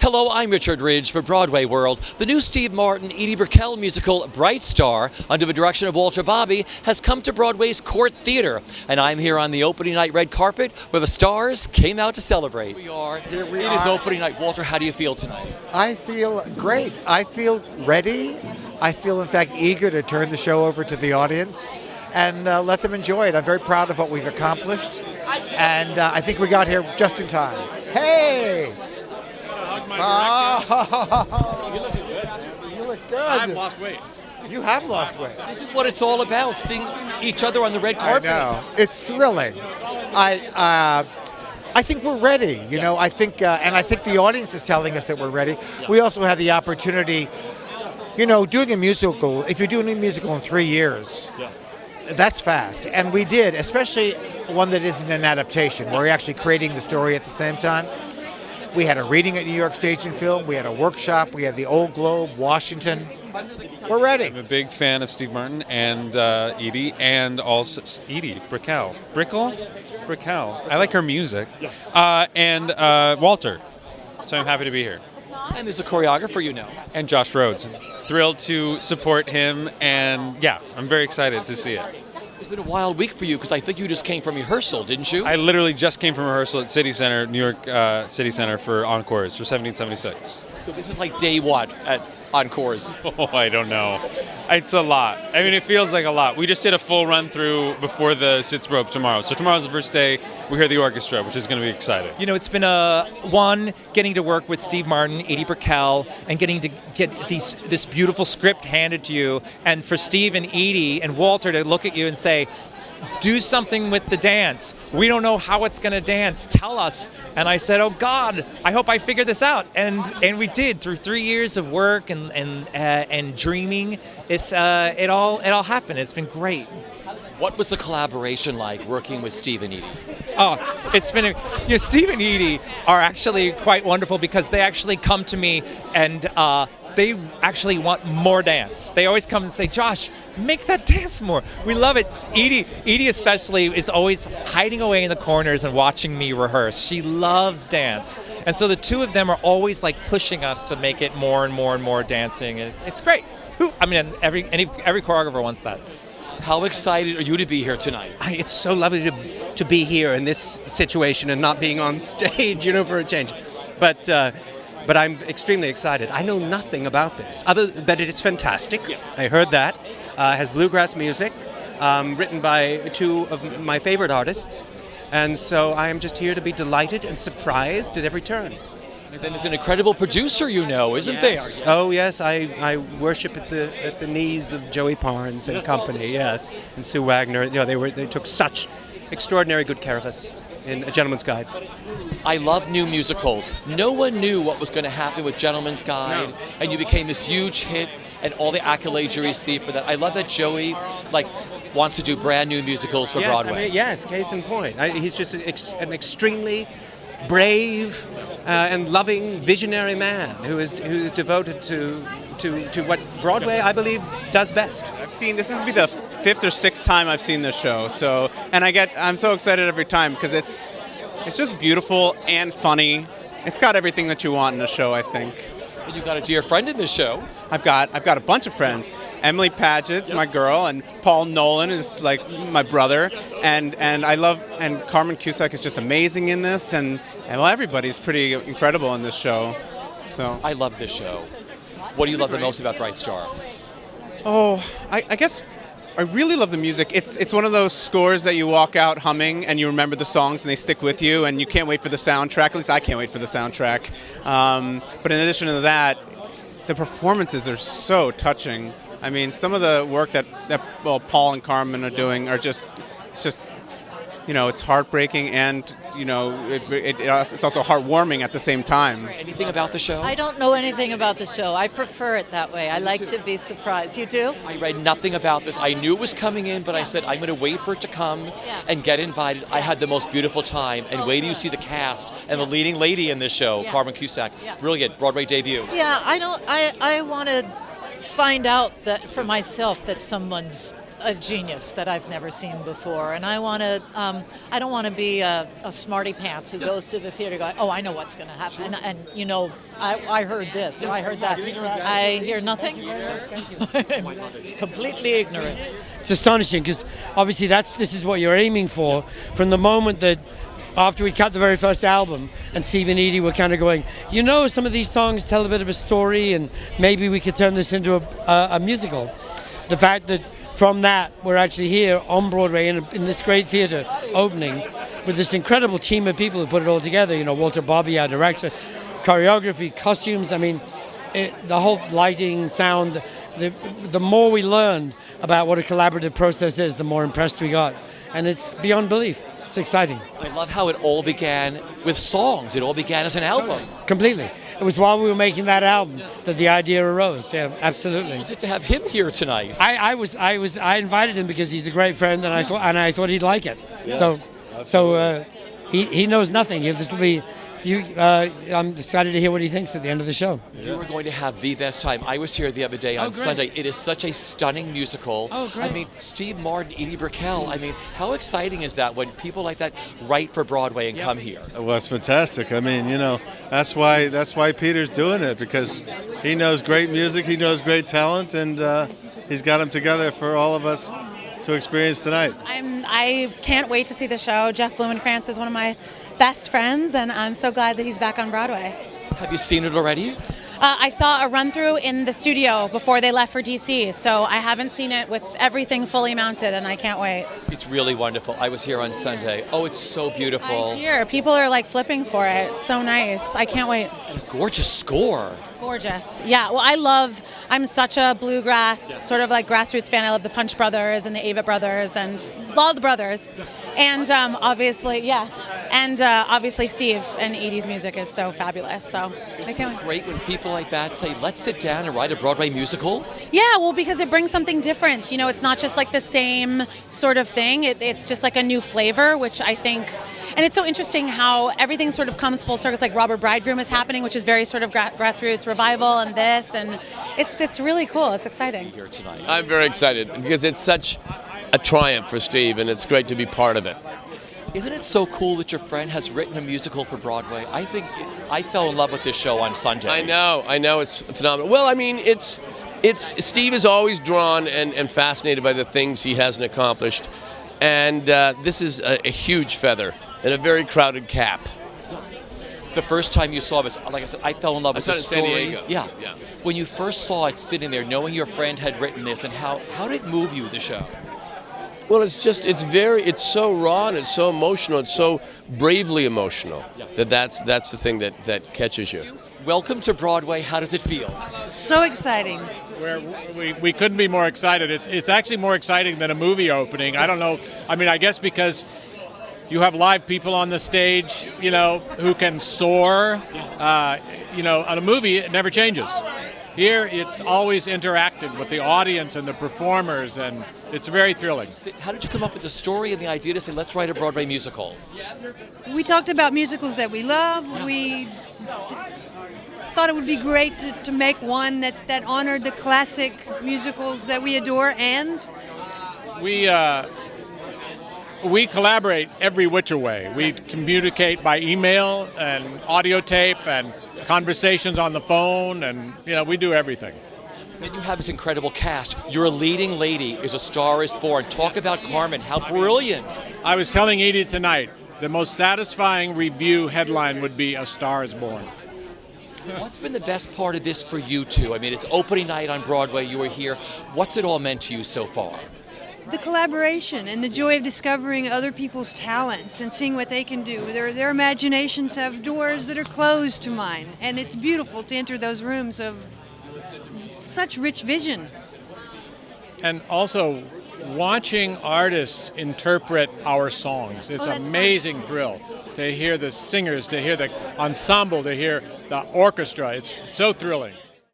Hello, I'm Richard Ridge for BroadwayWorld. The new Steve Martin, Edie Brickell musical Bright Star, under the direction of Walter Bobbie, has come to Broadway's Cort Theatre. And I'm here on the opening night red carpet where the stars came out to celebrate. It is opening night. Walter, how do you feel tonight? I feel great. I feel ready. I feel, in fact, eager to turn the show over to the audience and let them enjoy it. I'm very proud of what we've accomplished. And I think we got here just in time. Hey! You look good. I've lost weight. You have lost weight. This is what it's all about, seeing each other on the red carpet. I know. It's thrilling. I think we're ready. You know, I think, and I think the audience is telling us that we're ready. We also had the opportunity, you know, doing a musical. If you're doing a musical in 3 years, that's fast. And we did, especially one that isn't an adaptation, where you're actually creating the story at the same time. We had a reading at New York Stage and Film. We had a workshop. We had the Old Globe, Washington. We're ready. I'm a big fan of Steve Martin and Edie, and also Edie Brickell. Brickell. I like her music. And Walter. So I'm happy to be here. And there's a choreographer, you know. And Josh Rhodes. Thrilled to support him, and yeah, I'm very excited to see it. It's been a wild week for you because I think you just came from rehearsal, didn't you? I literally just came from rehearsal at City Center, New York City Center for Encores for 1776. So this is like day what at Encores? Oh, I don't know. It's a lot. I mean, it feels like a lot. We just did a full run through before the Sitz Rope tomorrow. So tomorrow's the first day we hear the orchestra, which is going to be exciting. You know, it's been getting to work with Steve Martin, Edie Brickell, and getting to get this beautiful script handed to you, and for Steve and Edie and Walter to look at you and say, do something with the dance. We don't know how it's going to dance. Tell us. And I said, oh God, I hope I figure this out. And we did through 3 years of work and dreaming. It all happened. It's been great. What was the collaboration like working with Steve and Edie? Oh, it's been Steve and Edie are actually quite wonderful because they actually come to me and they actually want more dance. They always come and say, Josh, make that dance more. We love it. Edie especially is always hiding away in the corners and watching me rehearse. She loves dance. And so the two of them are always like pushing us to make it more and more and more dancing. And it's great. I mean, every choreographer wants that. How excited are you to be here tonight? It's so lovely to be here in this situation and not being on stage, for a change. But I'm extremely excited. I know nothing about this, other than that it is fantastic. Yes. I heard that. It has bluegrass music, written by two of my favorite artists. And so I am just here to be delighted and surprised at every turn. And then there's an incredible producer, isn't there? Oh, yes. I worship at the knees of Joey Parnes and company, yes. And Sue Wagner. They took such extraordinary good care of us in A Gentleman's Guide. I love new musicals. No one knew what was going to happen with Gentleman's Guide, and you became this huge hit, and all the accolades you received for that. I love that Joey, wants to do brand new musicals for Broadway. Yes, case in point. He's just an extremely brave and loving, visionary man who is devoted to what Broadway, I believe, does best. This is be the 5th or 6th time I've seen this show. So, and I'm so excited every time because it's just beautiful and funny. It's got everything that you want in a show, I think. And you got a dear friend in this show. I've got a bunch of friends. Emily Paget's my girl, and Paul Nolan is like my brother, and Carmen Cusack is just amazing in this, and everybody's pretty incredible in this show. So I love this show. What do you love the most about Bright Star? Oh, I guess I really love the music. It's one of those scores that you walk out humming and you remember the songs and they stick with you and you can't wait for the soundtrack. At least I can't wait for the soundtrack. But in addition to that, the performances are so touching. I mean, some of the work that Paul and Carmen are doing are it's heartbreaking and it's also heartwarming at the same time. Anything about the show? I don't know anything about the show. I prefer it that way. I like to be surprised. You do? I read nothing about this. I knew it was coming in, but I said I'm going to wait for it to come and get invited. I had the most beautiful time. And wait till you see the cast and the leading lady in this show, Carmen Cusack. Brilliant Broadway debut. Yeah, I want to find out that for myself that someone's a genius that I've never seen before, and I want to. I don't want to be a smarty pants who goes to the theater going, "Oh, I know what's going to happen," and you know, I heard this or I heard that. I hear nothing. Completely ignorant. It's astonishing because obviously this is what you're aiming for from the moment that. After we cut the very first album, and Steve and Edie were kind of going, you know, some of these songs tell a bit of a story, and maybe we could turn this into a musical. The fact that from that we're actually here on Broadway in this great theater opening with this incredible team of people who put it all together. You know, Walter Bobbie, our director, choreography, costumes. I mean, the whole lighting, sound. The more we learned about what a collaborative process is, the more impressed we got, and it's beyond belief. It's exciting. I love how it all began with songs. It all began as an album. Completely. It was while we were making that album that the idea arose. Yeah, absolutely. It's to have him here tonight. I invited him because he's a great friend, and I thought he'd like it. Yeah. So he knows nothing. This will be. I'm excited to hear what he thinks at the end of the show. You are going to have the best time. I was here the other day on Sunday. It is such a stunning musical. Oh, great. I mean, Steve Martin, Edie Brickell. I mean, how exciting is that when people like that write for Broadway and come here? Well, it's fantastic. I mean, you know, that's why Peter's doing it, because he knows great music, he knows great talent, and he's got them together for all of us to experience tonight. I can't wait to see the show. Jeff Blumenkrantz is one of my best friends, and I'm so glad that he's back on Broadway. Have you seen it already? I saw a run-through in the studio before they left for DC, so I haven't seen it with everything fully mounted, and I can't wait. It's really wonderful. I was here on Sunday. Oh, it's so beautiful. I hear people are like flipping for it. It's so nice. I can't wait. And a gorgeous score. Gorgeous. Yeah, well, I'm such a bluegrass, sort of like grassroots fan. I love the Punch Brothers and the Avett Brothers and all the brothers. And obviously Steve and Edie's music is so fabulous. So I can't wait. Great when people like that say, let's sit down and write a Broadway musical. Yeah, well, because it brings something different. You know, it's not just like the same sort of thing. It's just like a new flavor, which I think. And it's so interesting how everything sort of comes full circle. It's like Robert Bridegroom is happening, which is very sort of grassroots revival, and this, and it's really cool. It's exciting. Here tonight. I'm very excited because it's such a triumph for Steve, and it's great to be part of it. Isn't it so cool that your friend has written a musical for Broadway? I fell in love with this show on Sunday. I know, it's phenomenal. Well, I mean, it's Steve is always drawn and fascinated by the things he hasn't accomplished, and this is a huge feather in a very crowded cap. The first time you saw this, like I said, I fell in love with the story. I saw it in San Diego. Yeah. When you first saw it sitting there, knowing your friend had written this, and how did it move you, the show? Well, it's so raw and it's so emotional. It's so bravely emotional that's the thing that catches you. Welcome to Broadway. How does it feel? So exciting. We couldn't be more excited. It's actually more exciting than a movie opening. I don't know. I mean, I guess because you have live people on the stage, you know, who can soar. You know, on a movie, it never changes. Here, it's always interactive with the audience and the performers, and it's very thrilling. How did you come up with the story and the idea to say, let's write a Broadway musical? We talked about musicals that we love. We thought it would be great to make one that honored the classic musicals that we adore, and we collaborate every which way. We communicate by email and audio tape and conversations on the phone, and you know, we do everything. Then you have this incredible cast. Your leading lady is A Star Is Born. Talk about Carmen. How brilliant. I was telling Edie tonight, the most satisfying review headline would be A Star Is Born. What's been the best part of this for you two? I mean, it's opening night on Broadway. You were here. What's it all meant to you so far? the collaboration and the joy of discovering other people's talents and seeing what they can do. Their imaginations have doors that are closed to mine, and it's beautiful to enter those rooms of such rich vision. And also, watching artists interpret our songs is an amazing thrill. To hear the singers, to hear the ensemble, to hear the orchestra, it's so thrilling.